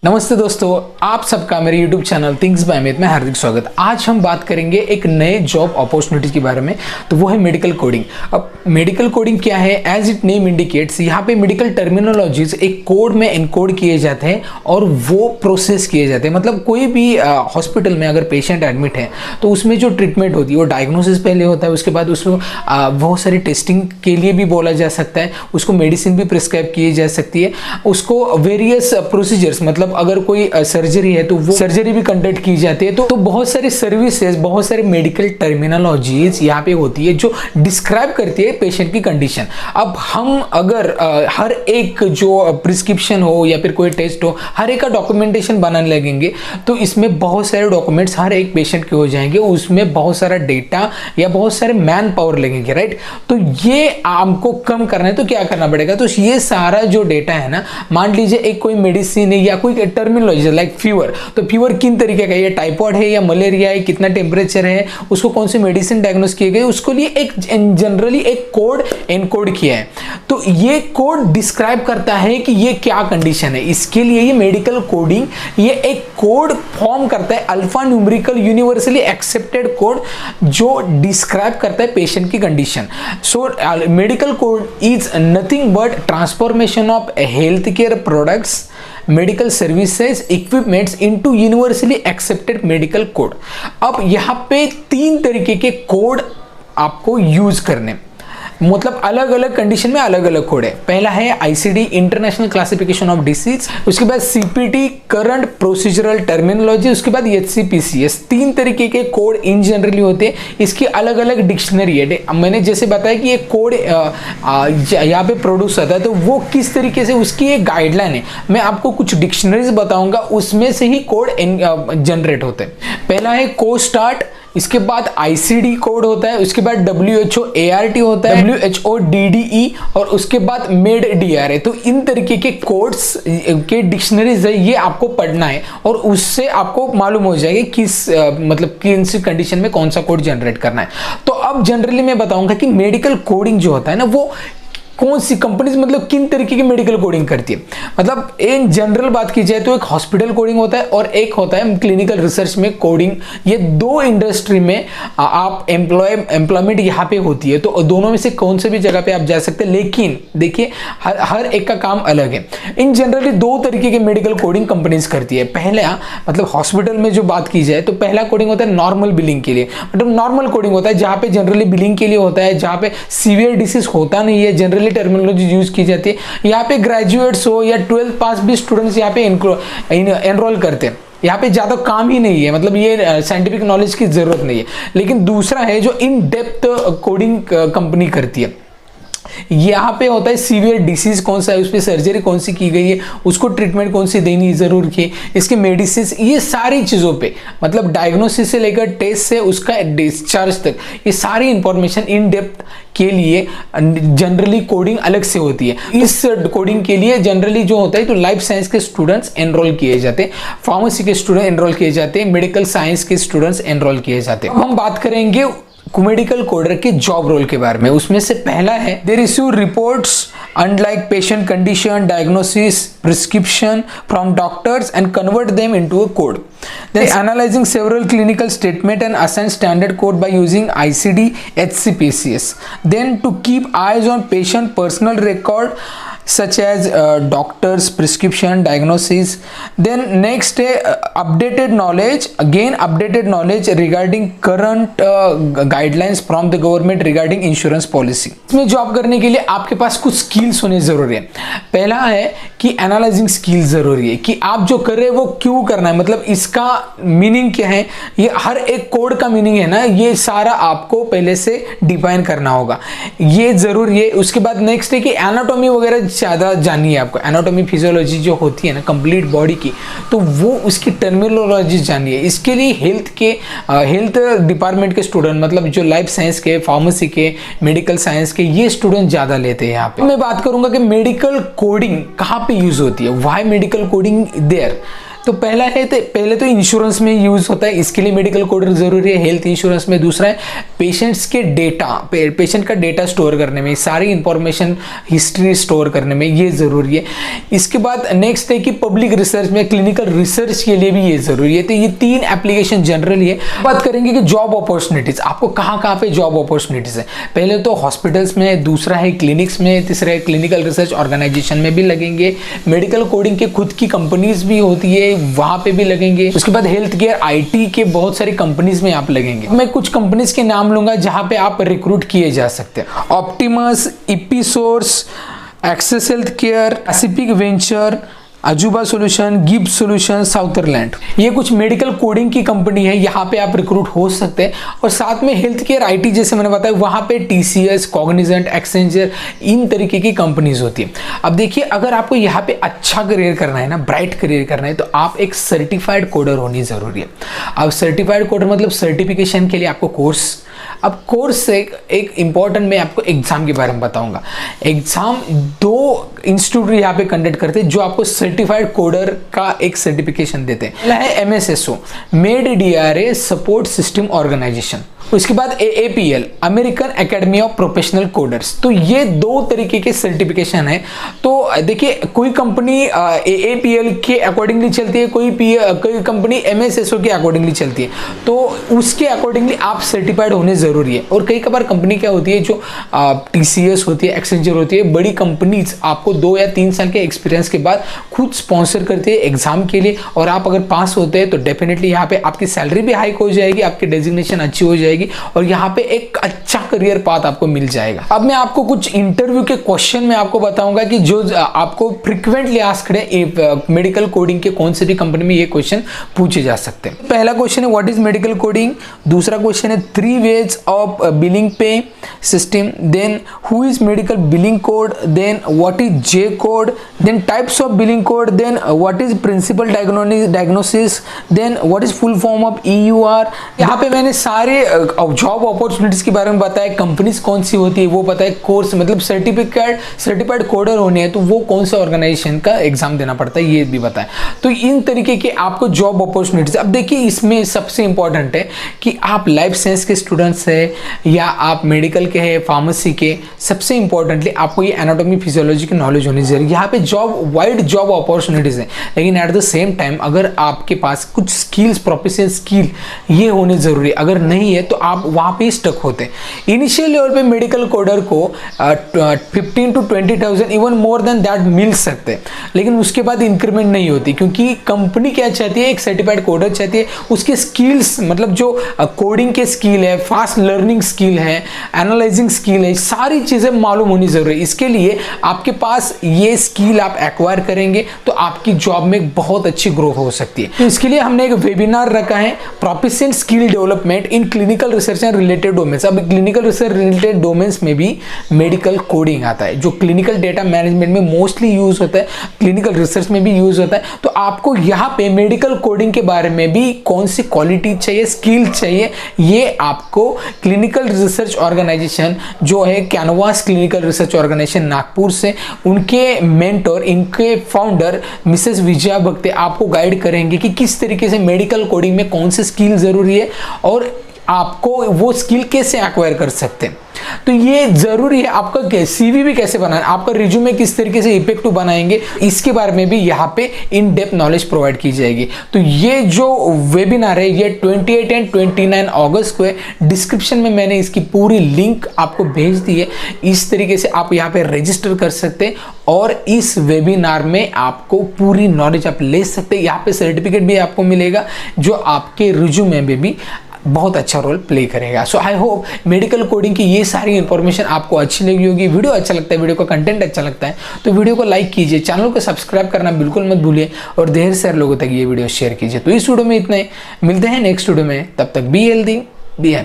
नमस्ते दोस्तों, आप सबका मेरे YouTube channel things by Amit में हार्दिक स्वागत। आज हम बात करेंगे एक नए जॉब अपॉर्चुनिटी के बारे में, तो वो है मेडिकल कोडिंग। अब मेडिकल कोडिंग क्या है? एज इट नेम इंडिकेट्स, यहाँ पे मेडिकल टर्मिनोलॉजीज एक कोड में एनकोड किए जाते हैं और वो प्रोसेस किए जाते हैं। मतलब कोई भी हॉस्पिटल में अगर पेशेंट एडमिट है तो उसमें जो ट्रीटमेंट होती है वो डायग्नोसिस पहले होता है, उसके बाद उसको बहुत सारी टेस्टिंग के लिए भी बोला जा सकता है, उसको मेडिसिन भी प्रिस्क्राइब की जा सकती है, उसको वेरियस प्रोसीजर्स मतलब अगर कोई सर्जरी है तो वो सर्जरी भी कंडक्ट की जाती है। तो बहुत सारी सर्विसेज, बहुत सारी मेडिकल टर्मिनोलॉजीज यहाँ पे होती है जो डिस्क्राइब करती है पेशेंट की कंडीशन। अब हम अगर हर एक जो प्रिस्क्रिप्शन हो या फिर कोई टेस्ट हो, हर एक का डॉक्यूमेंटेशन बनाने लगेंगे तो इसमें बहुत सारे डॉक्यूमेंट्स हर एक पेशेंट के हो जाएंगे, उसमें बहुत सारा डेटा या बहुत सारे मैन पावर लगेंगे, राइट। तो ये हमको कम करना है तो क्या करना पड़ेगा? तो ये सारा जो डेटा है ना, मान लीजिए एक कोई मेडिसिन है या कोई टर्मिनोलॉजी लाइक फीवर, तो फीवर किन तरीके का है, ये टाइफाइड है या मलेरिया है, कितना टेम्परेचर है, उसको कौन सी मेडिसिन डायग्नोस किए गए, उसको लिए एक जनरली एक कोड एनकोड किया है। तो ये कोड डिस्क्राइब करता है कि ये क्या कंडीशन है। इसके लिए ये मेडिकल कोडिंग ये एक कोड फॉर्म करता है, alpha numerical universally accepted code जो डिस्क्राइब करता है पेशेंट की condition. So medical code is nothing but transformation of health care products, medical services, equipments into universally accepted medical code. अब यहाँ पे 3 तरीके के कोड आपको यूज करने, मतलब अलग अलग कंडीशन में अलग अलग कोड है। पहला है ICD, international classification of disease, उसके बाद सीपीटी, करंट प्रोसीजरल टर्मिनोलॉजी, उसके बाद एचसीपीसीएस। 3 तरीके के कोड इन जनरली होते हैं, इसकी अलग अलग डिक्शनरी है। मैंने जैसे बताया कि ये कोड यहाँ पे प्रोड्यूस होता है तो वो किस तरीके से, उसकी एक गाइडलाइन है। मैं आपको कुछ डिक्शनरीज बताऊंगा, उसमें से ही कोड जनरेट होते हैं। पहला है को स्टार्ट, इसके बाद आईसीडी कोड होता है, उसके बाद WHO ART होता है, WHO DDE और उसके बाद मेड DRA। तो इन तरीके के कोड्स के डिक्शनरीज है, ये आपको पढ़ना है और उससे आपको मालूम हो जाएगा किस मतलब किन सी कंडीशन में कौन सा कोड जनरेट करना है। तो अब जनरली मैं बताऊंगा कि मेडिकल कोडिंग जो होता है ना, वो कौन सी कंपनीज मतलब किन तरीके की मेडिकल कोडिंग करती है। मतलब इन जनरल बात की जाए तो एक हॉस्पिटल कोडिंग होता है और एक होता है क्लिनिकल रिसर्च में कोडिंग। ये 2 इंडस्ट्री में आप एम्प्लॉयमेंट यहाँ पे होती है, तो दोनों में से कौन से भी जगह पे आप जा सकते हैं। लेकिन देखिए हर एक का काम अलग है। इन जनरली 2 तरीके के मेडिकल कोडिंग कंपनीज करती है। पहला मतलब हॉस्पिटल में जो बात की जाए तो पहला कोडिंग होता है नॉर्मल बिलिंग के लिए, मतलब नॉर्मल कोडिंग होता है जहाँ पे जनरली बिलिंग के लिए होता है, जहाँ पे सीवियर डिसीज होता नहीं है, जनरली टर्मिनोलॉजी यूज की जाती है। यहाँ पे ग्रेजुएट्स हो या 12th पास भी स्टूडेंट्स यहाँ पे एनरोल करते हैं। यहाँ पे ज्यादा काम ही नहीं है, मतलब ये साइंटिफिक नॉलेज की जरूरत नहीं है। लेकिन दूसरा है जो इन डेप्थ कोडिंग कंपनी करती है। यहाँ पे होता है सीवियर डिसीज कौन सा है, उस पर सर्जरी कौन सी की गई है, उसको ट्रीटमेंट कौन सी देनी जरूर की, इसके मेडिसिन, ये सारी चीज़ों पे मतलब डायग्नोसिस से लेकर टेस्ट से उसका डिस्चार्ज तक, ये सारी इंफॉर्मेशन इन डेप्थ के लिए जनरली कोडिंग अलग से होती है। इस कोडिंग के लिए जनरली जो होता है तो लाइफ साइंस के स्टूडेंट्स एनरोल किए जाते हैं, फार्मेसी के स्टूडेंट एनरोल किए जाते हैं, मेडिकल साइंस के स्टूडेंट्स एनरोल किए जाते हैं। अब हम बात करेंगे मेडिकल कोडर के जॉब रोल के बारे में। उसमें से पहला है they receive reports unlike patient condition, diagnosis, prescription from doctors and convert them into a code. They analyzing several clinical statement and assign standard code by using ICD, HCPCS. Then to keep eyes on patient personal record such as doctors, prescription, diagnosis. Then next updated knowledge, again updated knowledge regarding current guidelines from the government regarding insurance policy. इसमें job करने के लिए आपके पास कुछ skills होने जरूरी है। पहला है कि एनालाइजिंग स्किल जरूरी है कि आप जो कर रहे हैं वो क्यों करना है, मतलब इसका मीनिंग क्या है, ये हर एक कोड का मीनिंग है ना, ये सारा आपको पहले से डिफाइन करना होगा, ये जरूरी है। उसके बाद नेक्स्ट है कि एनाटॉमी वगैरह ज़्यादा जाननी है आपको, एनाटॉमी फिजियोलॉजी जो होती है ना कंप्लीट बॉडी की, तो वो उसकी टर्मिनोलॉजी जाननी है। इसके लिए हेल्थ डिपार्टमेंट के स्टूडेंट, मतलब जो लाइफ साइंस के, फार्मेसी के, मेडिकल साइंस के, ये स्टूडेंट ज़्यादा लेते हैं। यहाँ पे मैं बात करूंगा कि मेडिकल कोडिंग कहाँ पे यूज होती है, व्हाई मेडिकल कोडिंग देयर। तो पहले तो इंश्योरेंस में यूज होता है, इसके लिए मेडिकल कोडर जरूरी है, हेल्थ इंश्योरेंस में। दूसरा है पेशेंट्स के डेटा, पेशेंट का डेटा स्टोर करने में, सारी इंफॉर्मेशन हिस्ट्री स्टोर करने में ये जरूरी है। इसके बाद नेक्स्ट है कि पब्लिक रिसर्च में, क्लिनिकल रिसर्च के लिए भी ये जरूरी है। तो ये 3 एप्लीकेशन जनरली है। बात करेंगे कि जॉब अपॉर्चुनिटीज, आपको कहाँ पे जॉब अपॉर्चुनिटीज है। पहले तो हॉस्पिटल्स में, दूसरा है क्लिनिक्स में, तीसरा है क्लिनिकल रिसर्च ऑर्गेनाइजेशन में भी लगेंगे। मेडिकल कोडिंग के खुद की कंपनीज भी होती है, वहां पे भी लगेंगे। उसके बाद हेल्थ केयर IT के बहुत सारी कंपनीज में आप लगेंगे। मैं कुछ कंपनीज के नाम लूंगा जहां पे आप रिक्रूट किए जा सकते हैं। Optimus, Episource, Access Health Care, Pacific Venture, Ajuba solution, GeBBS solution, Sutherland, ये कुछ मेडिकल कोडिंग की कंपनी है, यहाँ पे आप रिक्रूट हो सकते हैं। और साथ में हेल्थ केयर IT जैसे मैंने बताया, वहाँ पे TCS, कॉग्निजेंट, एक्सेंचर, इन तरीके की कंपनीज होती है। अब देखिए, अगर आपको यहाँ पे अच्छा करियर करना है ना, ब्राइट करियर करना है, तो आप एक सर्टिफाइड कोडर होनी जरूरी है। अब सर्टिफाइड कोडर मतलब सर्टिफिकेशन के लिए आपको कोर्स, अब कोर्स से एक इंपॉर्टेंट मैं आपको एग्जाम के बारे में बताऊंगा। एग्जाम 2 इंस्टीट्यूट यहाँ पे कंडक्ट करते हैं जो आपको सर्टिफाइड कोडर का एक सर्टिफिकेशन देते हैं। पहला है MSSO, med DRA support system organisation. उसके बाद AAPL, American Academy of Professional Coders. तो ये 2 तरीके के सर्टिफिकेशन है। तो देखिए, कोई कंपनी AAPL के अकॉर्डिंगली चलती है, कोई कंपनी MSSO के अकॉर्डिंगली चलती है। तो उसके अकॉर्डिंगली आप सर्टिफाइड होने जरूरी है। और कई बार कंपनी क्या होती है, जो TCS होती है, एक्सेंचर होती है, बड़ी कंपनीज आपको 2 या 3 साल के एक्सपीरियंस के बाद खुद स्पॉन्सर करती है एग्जाम के लिए। और आप अगर पास होते हैं तो डेफिनेटली यहाँ पे आपकी सैलरी भी हाइक हो जाएगी, आपकी डेजिग्नेशन अच्छी हो जाएगी और यहाँ पे एक अच्छा करियर पाथ आपको मिल जाएगा। अब मैं आपको कुछ इंटरव्यू के क्वेश्चन में आपको बताऊंगा कि जो आपको फ्रीक्वेंटली आस्क्ड है मेडिकल कोडिंग के कौन से भी कंपनी में ये क्वेश्चन पूछे जा सकते हैं। पहला क्वेश्चन है व्हाट इज मेडिकल कोडिंग। दूसरा क्वेश्चन है 3 ways of billing pay system. Then who is medical billing code. Then what is J code. Then types of billing code. Then what is principal diagnosis. Then what is full form of EUR। यहाँ पे मैंने सारे job opportunities के बारे में बताया, companies कौन सी होती है वो बताया, कोर्स मतलब सर्टिफाइड कोडर होने हैं तो वो कौन सा ऑर्गेनाइजेशन का एग्जाम देना पड़ता है ये भी बताया। तो इन तरीके के आपको जॉब अपॉर्चुनिटीज। अब देखिए, इसमें सबसे इंपॉर्टेंट है कि आप लाइफ साइंस के स्टूडेंट्स है या आप मेडिकल के हैं, फार्मेसी के, सबसे इंपॉर्टेंटली आपको ये एनाटॉमी फिजियोलॉजी की नॉलेज होनी चाहिए। यहाँ पे वाइड जॉब अपॉर्चुनिटीज है, लेकिन एट द सेम टाइम अगर आपके पास कुछ स्किल्स, प्रोफेशनल स्किल ये होने जरूरी है। अगर नहीं है तो आप वहां पे स्टक होते हैं। इनिशियल लेवल पे मेडिकल कोडर को 15 to 20,000 even more than that मिल सकते हैं, लेकिन उसके बाद इंक्रीमेंट नहीं होती, क्योंकि कंपनी क्या चाहती है, एक सर्टिफाइड कोडर चाहती है, उसके स्किल्स मतलब जो कोडिंग के स्किल है, फास्ट लर्निंग स्किल है, एनालाइजिंग स्किल है, सारी चीजें मालूम होनी जरूरी है। इसके लिए आपके पास ये स्किल आप एक्वायर करेंगे तो आपकी जॉब में बहुत अच्छी ग्रोथ हो सकती है। तो इसके लिए हमने एक वेबिनार रखा है, professional skill development in clinical research and related domains. अब क्लिनिकल रिसर्च रिलेटेड डोमेन्स में भी मेडिकल कोडिंग आता है, जो क्लिनिकल डेटा मैनेजमेंट में मोस्टली यूज होता है, क्लिनिकल रिसर्च में भी यूज होता है। तो आपको यहाँ पे मेडिकल कोडिंग के बारे में भी कौन सी क्वालिटी चाहिए, स्किल चाहिए, ये आपको क्लिनिकल रिसर्च ऑर्गेनाइजेशन जो है Canvas clinical research organisation Nagpur से, उनके मेंटर, इनके फाउंडर मिसेस विजया भक्ते आपको गाइड करेंगे कि किस तरीके से मेडिकल कोडिंग में कौन सी स्किल जरूरी है और आपको वो स्किल कैसे एक्वायर कर सकते हैं। तो ये जरूरी है। आपका CV भी कैसे बनाना, आपका रिज्यूमे किस तरीके से इफेक्टिव बनाएंगे, इसके बारे में भी यहाँ पे इन डेप्थ नॉलेज प्रोवाइड की जाएगी। तो ये जो वेबिनार है ये 28 एंड 29 अगस्त को है। डिस्क्रिप्शन में मैंने इसकी पूरी लिंक आपको भेज दी है। इस तरीके से आप यहाँ पे रजिस्टर कर सकते हैं और इस वेबिनार में आपको पूरी नॉलेज आप ले सकते हैं। यहाँ पे सर्टिफिकेट भी आपको मिलेगा जो आपके रिज्यूमे में भी बहुत अच्छा रोल प्ले करेगा। सो आई होप मेडिकल कोडिंग की ये सारी इंफॉर्मेशन आपको अच्छी लगी होगी। वीडियो अच्छा लगता है, वीडियो का कंटेंट अच्छा लगता है तो वीडियो को लाइक कीजिए, चैनल को सब्सक्राइब करना बिल्कुल मत भूलिए और ढेर सारे लोगों तक ये वीडियो शेयर कीजिए। तो इस वीडियो में इतना ही, मिलते हैं नेक्स्ट वीडियो में, तब तक बी हेल्दी, बी हैप्पी।